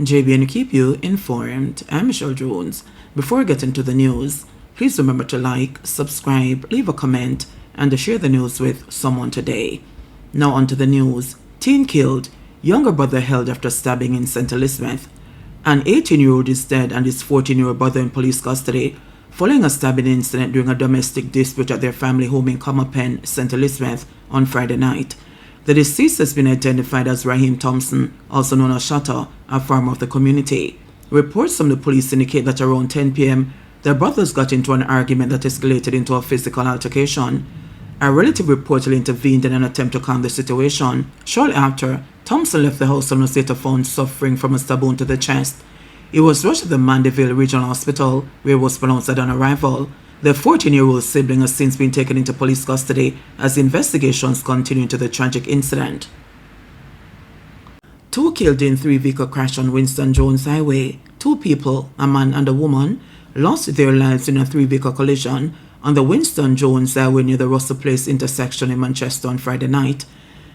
JBNN keep you informed. I'm Michelle Jones. Before we get into the news, please remember to like, subscribe, leave a comment, and to share the news with someone today. Now on to the news. Teen killed, younger brother held after stabbing in St. Elizabeth. An 18-year-old is dead and his 14-year-old brother in police custody following a stabbing incident during a domestic dispute at their family home in Comerpen, St. Elizabeth, on Friday night. The deceased has been identified as Raheem Thompson, also known as Shatta, a farmer of the community. Reports from the police indicate that around 10 p.m., their brothers got into an argument that escalated into a physical altercation. A relative reportedly intervened in an attempt to calm the situation. Shortly after, Thompson left the house and was later found suffering from a stab wound to the chest. He was rushed to the Mandeville Regional Hospital, where he was pronounced dead on arrival. The 14-year-old sibling has since been taken into police custody as investigations continue into the tragic incident. 2 killed in 3-vehicle crash on Winston Jones Highway. 2 people, a man and a woman, lost their lives in a 3-vehicle collision on the Winston Jones Highway near the Russell Place intersection in Manchester on Friday night.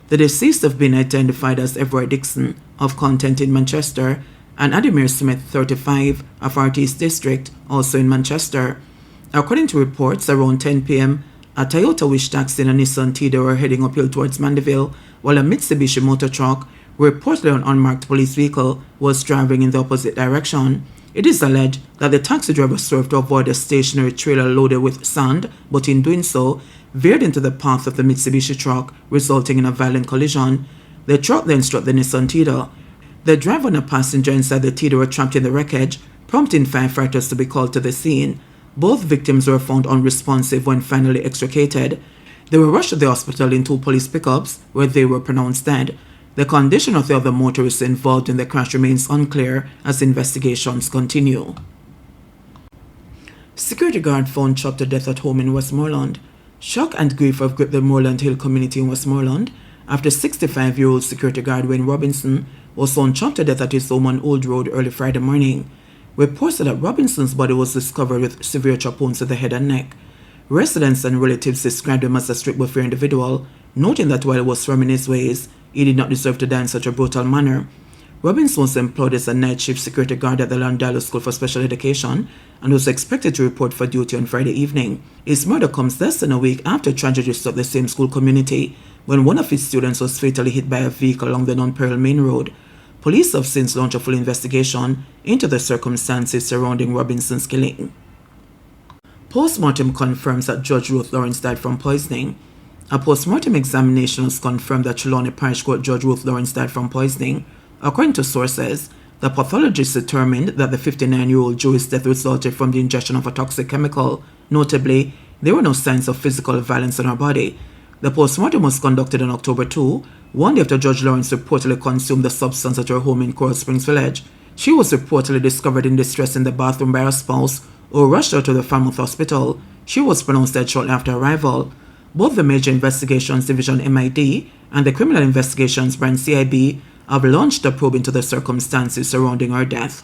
The deceased have been identified as Everett Dixon, of Content in Manchester, and Ademir Smith, 35, of Art East District, also in Manchester. According to reports, around 10 p.m., a Toyota Wish taxi and a Nissan Tiida were heading uphill towards Mandeville, while a Mitsubishi motor truck, reportedly an unmarked police vehicle, was driving in the opposite direction. It is alleged that the taxi driver swerved to avoid a stationary trailer loaded with sand, but in doing so, veered into the path of the Mitsubishi truck, resulting in a violent collision. The truck then struck the Nissan Tiida. The driver and a passenger inside the Tiida were trapped in the wreckage, prompting firefighters to be called to the scene. Both victims were found unresponsive when finally extricated. They were rushed to the hospital in 2 police pickups, where they were pronounced dead. The condition of the other motorists involved in the crash remains unclear as investigations continue. Security guard found chopped to death at home in Westmoreland. Shock and grief have gripped the Moreland Hill community in Westmoreland after 65-year-old security guard Wayne Robinson was found chopped to death at his home on Old Road early Friday morning. Reports that Robinson's body was discovered with severe chop wounds to the head and neck. Residents and relatives described him as a strict but fair individual, noting that while he was firm in his ways, he did not deserve to die in such a brutal manner. Robinson was employed as a night shift security guard at the Landalo School for Special Education and was expected to report for duty on Friday evening. His murder comes less than a week after tragedy struck the same school community when one of his students was fatally hit by a vehicle along the non-peril main road. Police have since launched a full investigation into the circumstances surrounding Robinson's killing. Postmortem confirms that Judge Ruth Lawrence died from poisoning. A postmortem examination has confirmed that Trelawney Parish Court Judge Ruth Lawrence died from poisoning. According to sources, the pathologist determined that the 59-year-old Jew's death resulted from the ingestion of a toxic chemical. Notably, there were no signs of physical violence on her body. The postmortem was conducted on October 2, one day after Judge Lawrence reportedly consumed the substance at her home in Coral Springs Village. She was reportedly discovered in distress in the bathroom by her spouse, who rushed her to the Falmouth Hospital. She was pronounced dead shortly after arrival. Both the Major Investigations Division MID and the Criminal Investigations Branch CIB have launched a probe into the circumstances surrounding her death.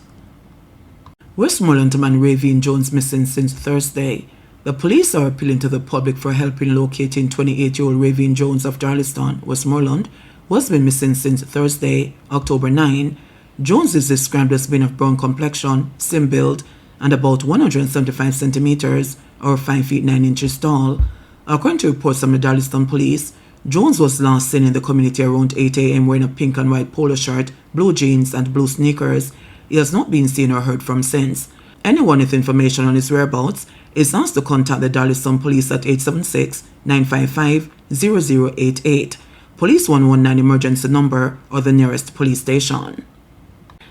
Westmoreland man Ravine Jones missing since Thursday. The police are appealing to the public for help in locating 28-year-old Ravine Jones of Darlington, Westmoreland, who has been missing since Thursday, October 9. Jones is described as being of brown complexion, slim build, and about 175 centimeters or 5 feet 9 inches tall. According to reports from the Darlington police, Jones was last seen in the community around 8 a.m. wearing a pink and white polo shirt, blue jeans, and blue sneakers. He has not been seen or heard from since. Anyone with information on his whereabouts is asked to contact the Darlington police at 876-955-0088, police 119 emergency number, or the nearest police station.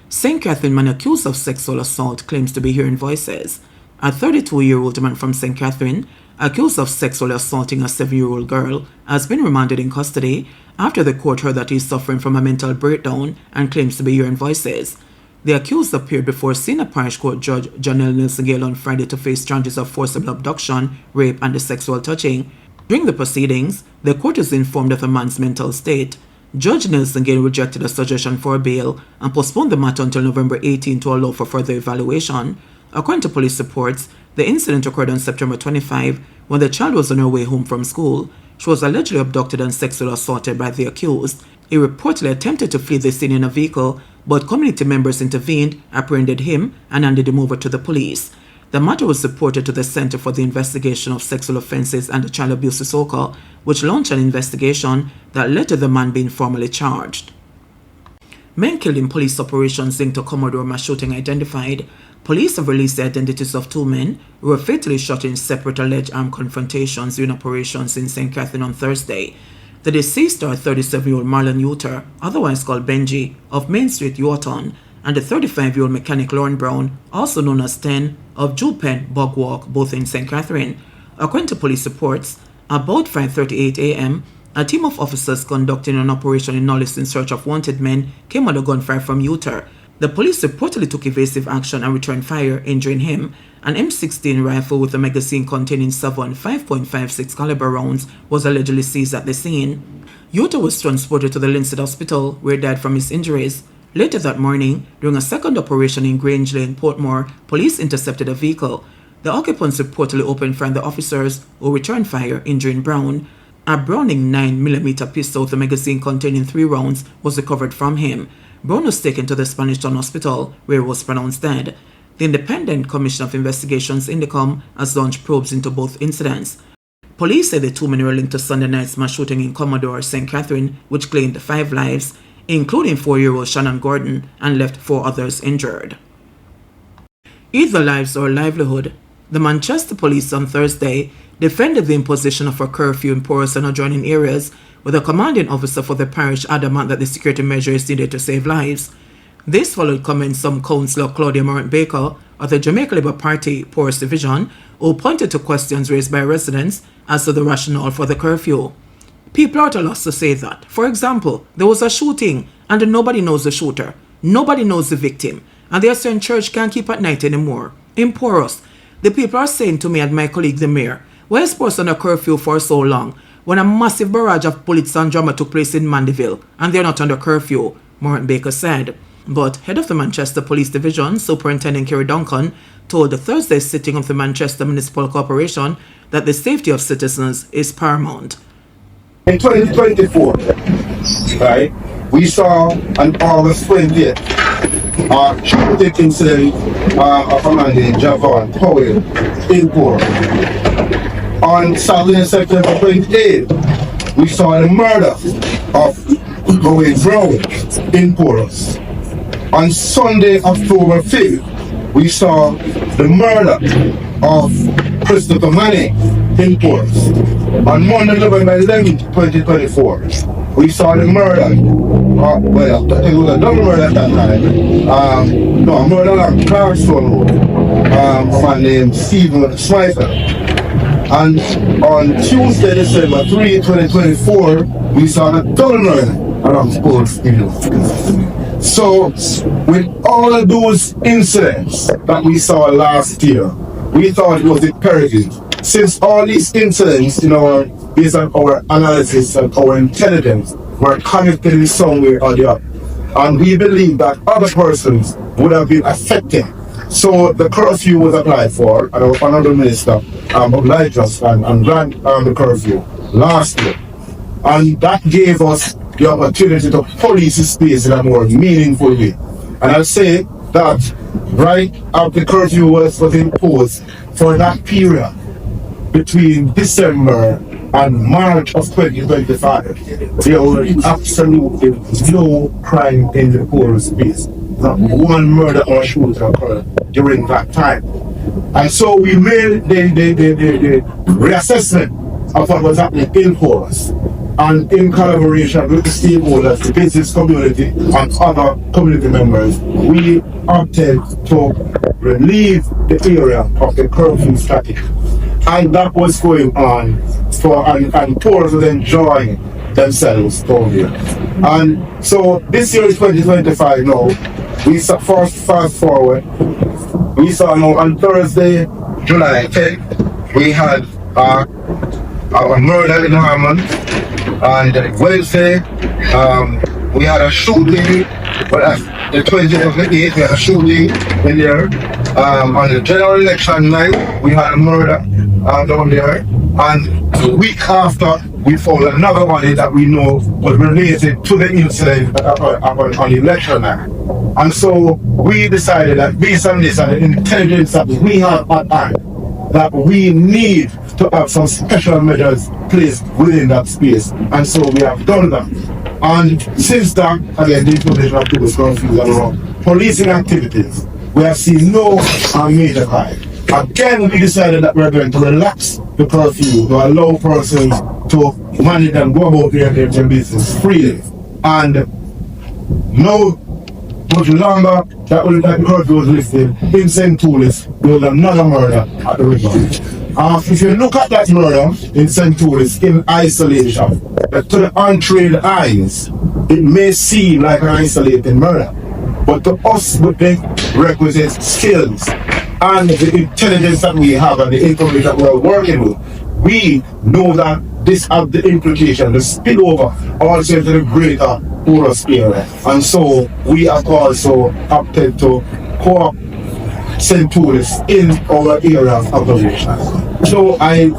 St. Catherine man accused of sexual assault claims to be hearing voices. A 32-year-old man from St. Catherine, accused of sexually assaulting a 7-year-old girl, has been remanded in custody after the court heard that he is suffering from a mental breakdown and claims to be hearing voices. The accused appeared before Senior Parish Court Judge Janelle Nielsen-Gale on Friday to face charges of forcible abduction, rape, and sexual touching. During the proceedings, the court is informed of the man's mental state. Judge Nielsen-Gale rejected a suggestion for bail and postponed the matter until November 18 to allow for further evaluation. According to police reports, the incident occurred on September 25 when the child was on her way home from school. She was allegedly abducted and sexually assaulted by the accused. He reportedly attempted to flee the scene in a vehicle, but community members intervened, apprehended him, and handed him over to the police. The matter was reported to the Center for the Investigation of Sexual Offences and Child Abuse (SOCA), which launched an investigation that led to the man being formally charged. Men killed in police operations linked to Commodore mass shooting identified. Police have released the identities of 2 men who were fatally shot in separate alleged armed confrontations during operations in St. Catherine on Thursday. The deceased are 37-year-old Marlon Uter, otherwise called Benji, of Main Street, Yorton, and the 35-year-old mechanic Lauren Brown, also known as 10, of Jupen, Bogwalk, both in St. Catherine. According to police reports, about 5:38 a.m., a team of officers conducting an operation in Knowles in search of wanted men came under gunfire from Uter. The police reportedly took evasive action and returned fire, injuring him. An M16 rifle with a magazine containing 7 5.56 caliber rounds was allegedly seized at the scene. Uter was transported to the Linstead Hospital, where he died from his injuries. Later that morning, during a second operation in Grange Lane, Portmore, police intercepted a vehicle. The occupants reportedly opened fire on the officers, who returned fire, injuring Brown. A Browning 9mm pistol with a magazine containing 3 rounds was recovered from him. Brown was taken to the Spanish Town Hospital, where he was pronounced dead. The Independent Commission of Investigations (INDECOM) has launched probes into both incidents. Police say the 2 men were linked to Sunday night's mass shooting in Commodore, St. Catherine, which claimed 5 lives, including 4-year-old Shannon Gordon, and left 4 others injured. Either lives or livelihood. The Manchester Police on Thursday defended the imposition of a curfew in porous and adjoining areas, with a commanding officer for the parish adamant that the security measure is needed to save lives. This followed comments from Councillor Claudia Morant-Baker of the Jamaica Labour Party Porous Division, who pointed to questions raised by residents as to the rationale for the curfew. People are at a loss to say that. For example, there was a shooting and nobody knows the shooter. Nobody knows the victim. And they are saying church can't keep at night anymore. In Porous, the people are saying to me and my colleague the mayor, why is Porous on a curfew for so long when a massive barrage of bullets and drama took place in Mandeville and they're not under curfew, Morant-Baker said. But head of the Manchester Police Division, Superintendent Kerry Duncan, told the Thursday sitting of the Manchester Municipal Corporation that the safety of citizens is paramount. In 2024, right, we saw on August 20th shooting incident of a man named Javon Powell in Porous. On Saturday, September 28th, we saw the murder of Owen Brown in Porous. On Sunday, October 5th, we saw the murder of Christopher Manning in Porous. On Monday, November 11th, 2024, we saw the murder, well, it was a double murder at that time, a murder on Clarkstone Road, of a man named Stephen Smyther. And on Tuesday, December 3, 2024, we saw the double murder around Porous. So, with all of those incidents that we saw last year, we thought it was imperative, since all these incidents, based on our analysis and our intelligence, were connected in some way or the other, and we believe that other persons would have been affected. So the curfew was applied for, and our Honourable Minister obliged us and ran the curfew last year. And that gave us the opportunity to police the space in a more meaningful way. And I'll say that right after the curfew was imposed for that period between December and March of 2025, there was absolutely no crime in the Porous space. Not one murder or shooting occurred during that time. And so we made the reassessment of what was happening in Porous, and in collaboration with the stakeholders, the business community and other community members, we opted to relieve the area of the curfew strategy. And that was going on and Porous was enjoying themselves down here. And so this year is 2025 now. We saw fast forward. We saw now on Thursday, July 10th, we had a murder in Harmon. And Wednesday, we had a shooting, but the 20th of the 8th, we had a shooting in there. On the general election night, we had a murder down there. And a week after, we found another body that we know was related to the incident on election night. And so we decided that based on this and the intelligence that we have at hand, that we need to have some special measures placed within that space. And so we have done that. And since that, again, the information of people's confused around policing activities, we have seen no major crime. Again, we decided that we're going to relax the curfew to allow persons to manage and go about their business freely. And no much longer that the curfew was lifted in St. Toulis, there was another murder at the river. If you look at that murder in St. Toulis in isolation, to the untrained eyes, it may seem like an isolated murder. But to us with the requisite skills and the intelligence that we have and the information that we're working with, we know that this has the implication, the spillover also into the greater Horus area. And so we have also opted to co-op St. Toulis in our area of operation. So I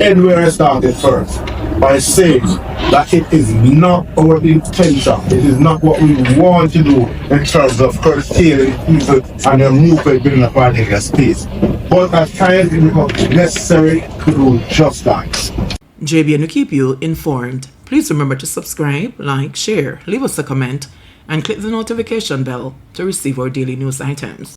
end where I started first by saying that it is not our intention, it is not what we want to do in terms of curtailing people and their movement within a particular space. But at times it becomes necessary to do just that. JBNN will keep you informed. Please remember to subscribe, like, share, leave us a comment, and click the notification bell to receive our daily news items.